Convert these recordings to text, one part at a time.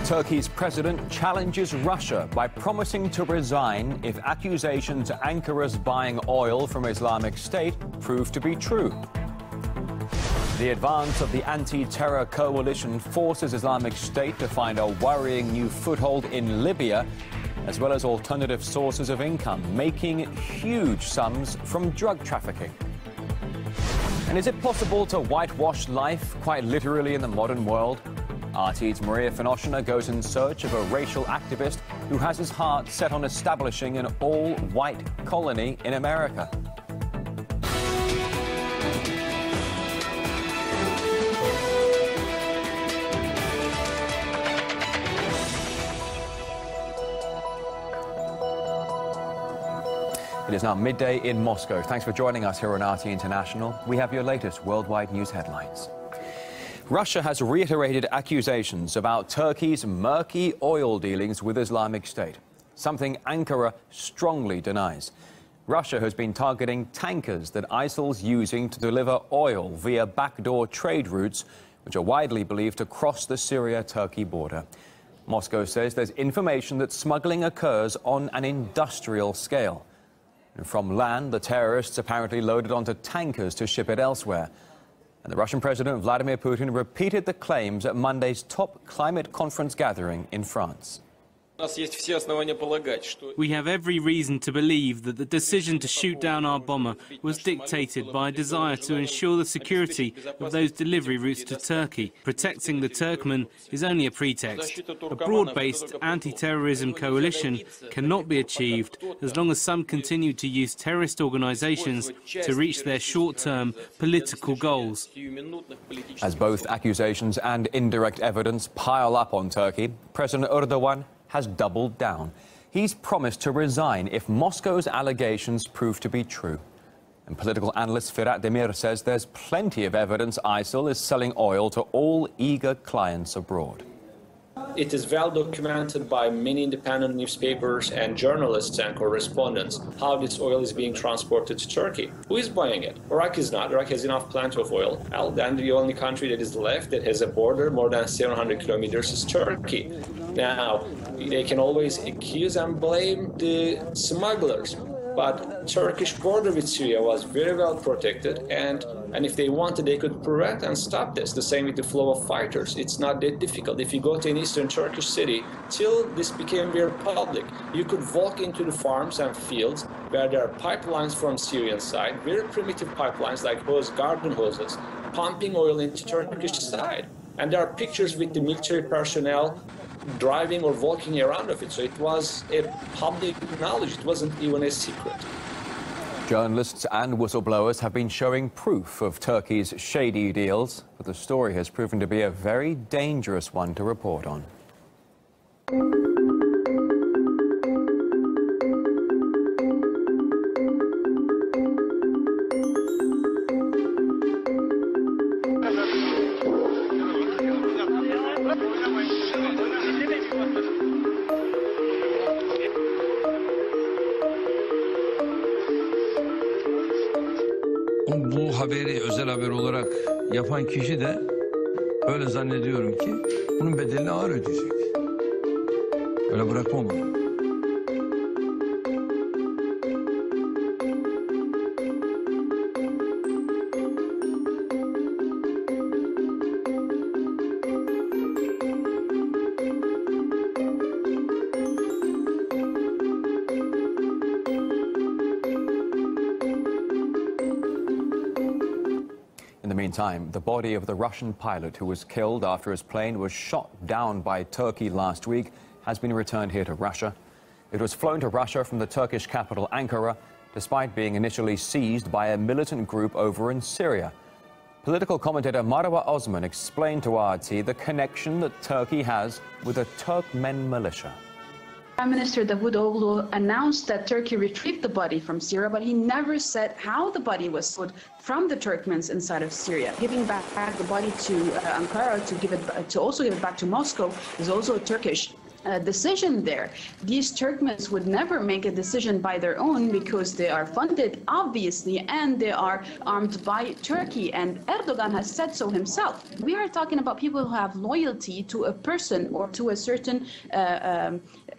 Turkey's president challenges Russia by promising to resign if accusations Ankara's buying oil from Islamic State prove to be true. The advance of the anti-terror coalition forces Islamic State to find a worrying new foothold in Libya, as well as alternative sources of income, making huge sums from drug trafficking. And is it possible to whitewash life quite literally in the modern world? RT's Maria Finoshina goes in search of a racial activist who has his heart set on establishing an all-white colony in America. It is now midday in Moscow. Thanks for joining us here on RT International. We have your latest worldwide news headlines. Russia has reiterated accusations about Turkey's murky oil dealings with Islamic State, something Ankara strongly denies. Russia has been targeting tankers that ISIL's using to deliver oil via backdoor trade routes, which are widely believed to cross the Syria-Turkey border. Moscow says there's information that smuggling occurs on an industrial scale. And from land, the terrorists apparently loaded onto tankers to ship it elsewhere. And the Russian President Vladimir Putin repeated the claims at Monday's top climate conference gathering in France. We have every reason to believe that the decision to shoot down our bomber was dictated by a desire to ensure the security of those delivery routes to Turkey. Protecting the Turkmen is only a pretext. A broad-based anti-terrorism coalition cannot be achieved as long as some continue to use terrorist organizations to reach their short-term political goals. As both accusations and indirect evidence pile up on Turkey, President Erdogan has doubled down. He's promised to resign if Moscow's allegations prove to be true. And political analyst Firat Demir says there's plenty of evidence ISIL is selling oil to all eager clients abroad. It is well documented by many independent newspapers and journalists and correspondents how this oil is being transported to Turkey. Who is buying it? Iraq is not. Iraq has enough plenty of oil. Well, then the only country that is left that has a border more than 700 kilometers is Turkey. Now, they can always accuse and blame the smugglers. But Turkish border with Syria was very well protected, and if they wanted, they could prevent and stop this. The same with the flow of fighters. It's not that difficult. If you go to an eastern Turkish city, till this became very public, you could walk into the farms and fields where there are pipelines from Syrian side, very primitive pipelines like garden hoses, pumping oil into Turkish side. And there are pictures with the military personnel driving or walking around of it. So it was a public knowledge. It wasn't even a secret. Journalists and whistleblowers have been showing proof of Turkey's shady deals, but the story has proven to be a very dangerous one to report on. Bu haberi özel haber olarak yapan kişi de öyle zannediyorum ki bunun bedelini ağır ödeyecek. Öyle bırakmam onu. In the meantime, the body of the Russian pilot who was killed after his plane was shot down by Turkey last week has been returned here to Russia. It was flown to Russia from the Turkish capital Ankara, despite being initially seized by a militant group over in Syria. Political commentator Marwa Osman explained to RT the connection that Turkey has with the Turkmen militia. Prime Minister Davutoğlu announced that Turkey retrieved the body from Syria, but he never said how the body was sold from the Turkmens inside of Syria. Giving back the body to Ankara to also give it back to Moscow is also a Turkish decision there. These Turkmens would never make a decision by their own because they are funded, obviously, and they are armed by Turkey. And Erdogan has said so himself. We are talking about people who have loyalty to a person or to a certain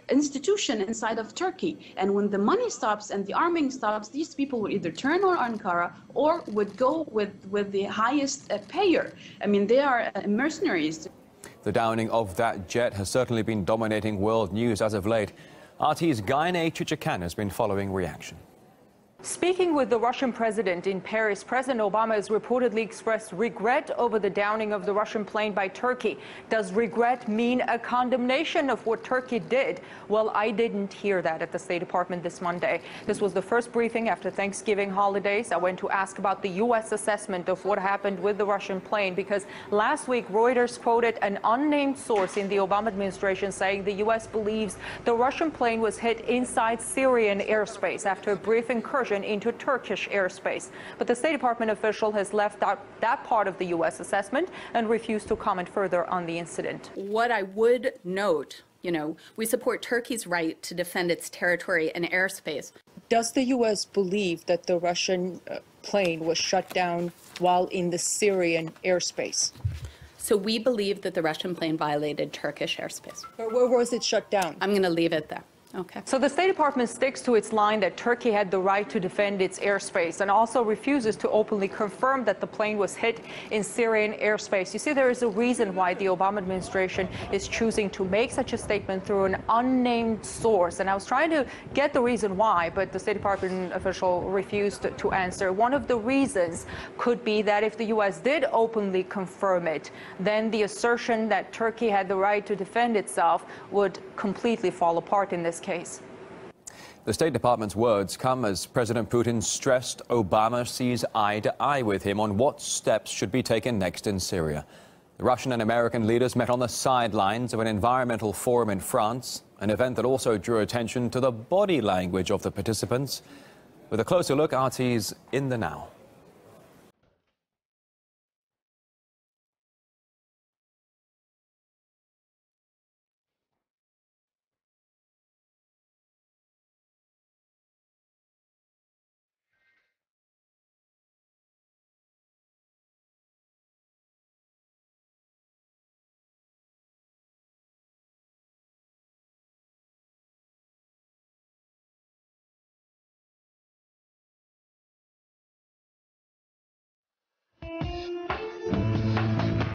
institution inside of Turkey. And when the money stops and the arming stops, these people would either turn on Ankara or would go with the highest payer. I mean, they are mercenaries. The downing of that jet has certainly been dominating world news as of late. RT's Jika has been following reaction. Speaking with the Russian president in Paris, President Obama has reportedly expressed regret over the downing of the Russian plane by Turkey. Does regret mean a condemnation of what Turkey did? Well, I didn't hear that at the State Department this Monday. This was the first briefing after Thanksgiving holidays. I went to ask about the U.S. assessment of what happened with the Russian plane because last week Reuters quoted an unnamed source in the Obama administration saying the U.S. believes the Russian plane was hit inside Syrian airspace after a brief incursion into Turkish airspace. But the State Department official has left out that part of the U.S. assessment and refused to comment further on the incident. What I would note, we support Turkey's right to defend its territory and airspace. Does the U.S. believe that the Russian plane was shut down while in the Syrian airspace? So we believe that the Russian plane violated Turkish airspace. Where was it shut down? I'm going to leave it there. Okay. So the State Department sticks to its line that Turkey had the right to defend its airspace and also refuses to openly confirm that the plane was hit in Syrian airspace. You see, there is a reason why the Obama administration is choosing to make such a statement through an unnamed source. And I was trying to get the reason why, but the State Department official refused to answer. One of the reasons could be that if the U.S. did openly confirm it, then the assertion that Turkey had the right to defend itself would completely fall apart in this case. The State Department's words come as President Putin stressed Obama sees eye to eye with him on what steps should be taken next in Syria. The Russian and American leaders met on the sidelines of an environmental forum in France, an event that also drew attention to the body language of the participants. With a closer look, RT's In the Now.